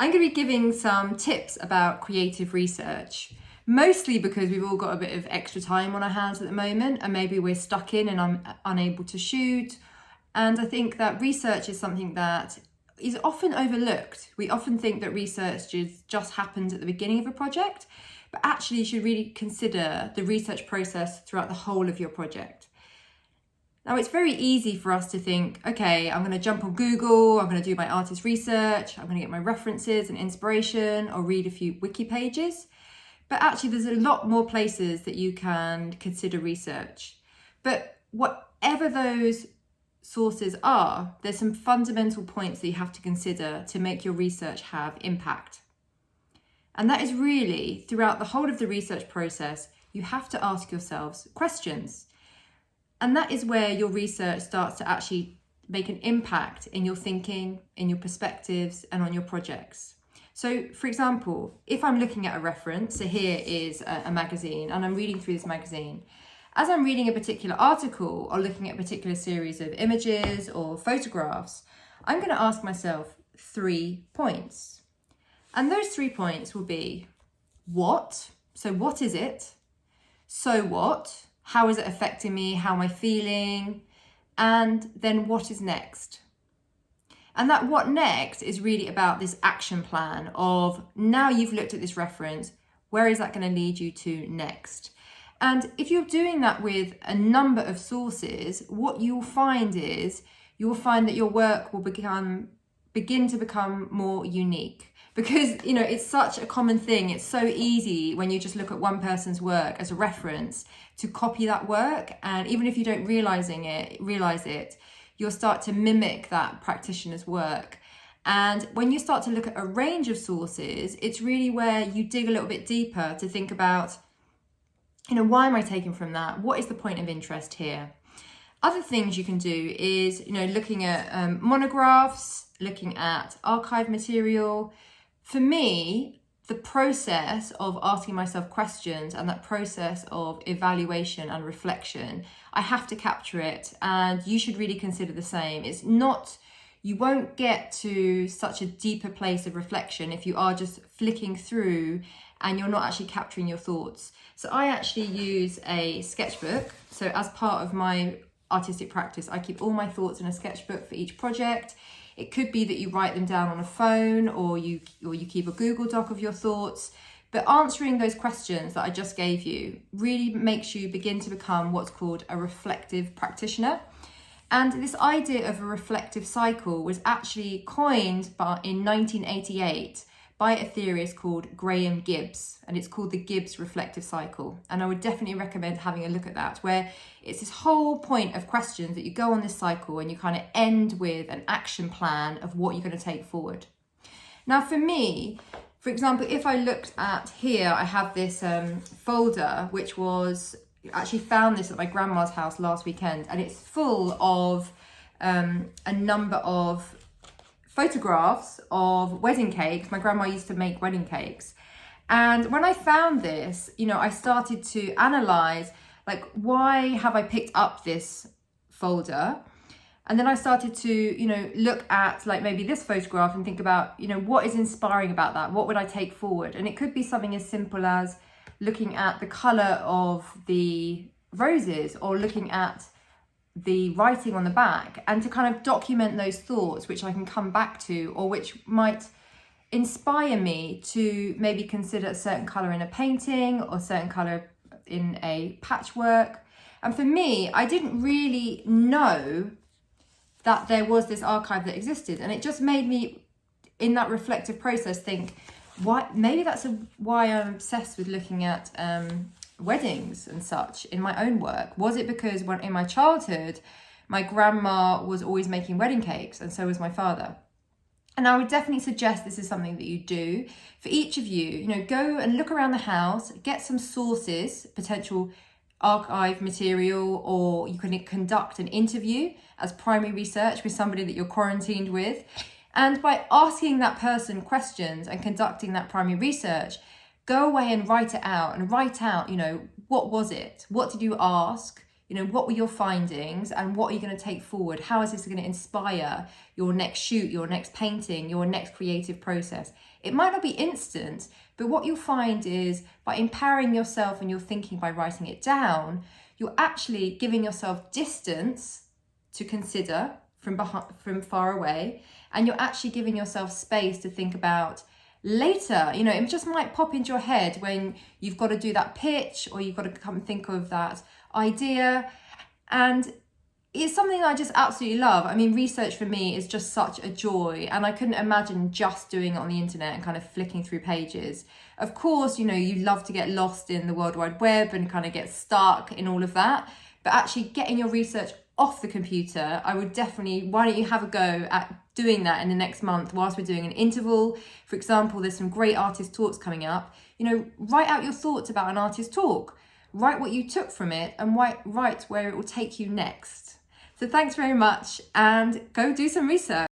I'm going to be giving some tips about creative research, mostly because we've all got a bit of extra time on our hands at the moment, and maybe we're stuck in and I'm unable to shoot. And I think that research is something that is often overlooked. We often think that research just happens at the beginning of a project, but actually you should really consider the research process throughout the whole of your project. Now, it's very easy for us to think, okay, I'm going to jump on Google, I'm going to do my artist research, I'm going to get my references and inspiration, or read a few wiki pages. But actually, there's a lot more places that you can consider research. But whatever those sources are, there's some fundamental points that you have to consider to make your research have impact. And that is really, throughout the whole of the research process, you have to ask yourselves questions. And that is where your research starts to actually make an impact in your thinking, in your perspectives, and on your projects. So, for example, if I'm looking at a reference, so here is a magazine, and I'm reading through this magazine. As I'm reading a particular article or looking at a particular series of images or photographs, I'm going to ask myself 3 points. And those 3 points will be what? So what is it? So what? How is it affecting me? How am I feeling? And then what is next? And that what next is really about this action plan of, now you've looked at this reference, where is that going to lead you to next? And if you're doing that with a number of sources, what you'll find is that your work will begin to become more unique. Because, it's such a common thing. It's so easy when you just look at one person's work as a reference to copy that work. And even if you don't realize it, you'll start to mimic that practitioner's work. And when you start to look at a range of sources, it's really where you dig a little bit deeper to think about, why am I taking from that? What is the point of interest here? Other things you can do is, looking at monographs, looking at archive material. For me, the process of asking myself questions and that process of evaluation and reflection, I have to capture it, and you should really consider the same. You won't get to such a deeper place of reflection if you are just flicking through and you're not actually capturing your thoughts. So I actually use a sketchbook. So as part of my artistic practice, I keep all my thoughts in a sketchbook for each project. It could be that you write them down on a phone, or you keep a Google Doc of your thoughts. But answering those questions that I just gave you really makes you begin to become what's called a reflective practitioner. And this idea of a reflective cycle was actually coined in 1988 by a theorist called Graham Gibbs, and it's called the Gibbs reflective cycle. And I would definitely recommend having a look at that, where it's this whole point of questions that you go on this cycle and you kind of end with an action plan of what you're going to take forward. Now, for me, for example, if I looked at here, I have this folder, which was, actually found this at my grandma's house last weekend, and it's full of a number of photographs of wedding cakes. My grandma used to make wedding cakes. And when I found this, I started to analyze, why have I picked up this folder? And then I started to, look at maybe this photograph and think about, what is inspiring about that? What would I take forward? And it could be something as simple as looking at the color of the roses, or looking at the writing on the back, and to kind of document those thoughts, which I can come back to, or which might inspire me to maybe consider a certain color in a painting or a certain color in a patchwork. And for me, I didn't really know that there was this archive that existed, and it just made me, in that reflective process, think, maybe that's why I'm obsessed with looking at weddings and such in my own work. Was it because in my childhood, my grandma was always making wedding cakes, and so was my father? And I would definitely suggest this is something that you do. For each of you, go and look around the house, get some sources, potential archive material, or you can conduct an interview as primary research with somebody that you're quarantined with. And by asking that person questions and conducting that primary research, go away and write it out, and write out, what was it? What did you ask? You know, what were your findings and what are you going to take forward? How is this going to inspire your next shoot, your next painting, your next creative process? It might not be instant, but what you'll find is by empowering yourself and your thinking by writing it down, you're actually giving yourself distance to consider from far away, and you're actually giving yourself space to think about later. You know, it just might pop into your head when you've got to do that pitch or you've got to come and think of that idea, and it's something that I just absolutely love. I mean, research for me is just such a joy, and I couldn't imagine just doing it on the internet and kind of flicking through pages. Of course, you know, you love to get lost in the World Wide Web and kind of get stuck in all of that, but actually getting your research off the computer, I would definitely, why don't you have a go at doing that in the next month whilst we're doing an interval? For example, there's some great artist talks coming up. You know, write out your thoughts about an artist talk, write what you took from it, and write where it will take you next. So thanks very much, and go do some research.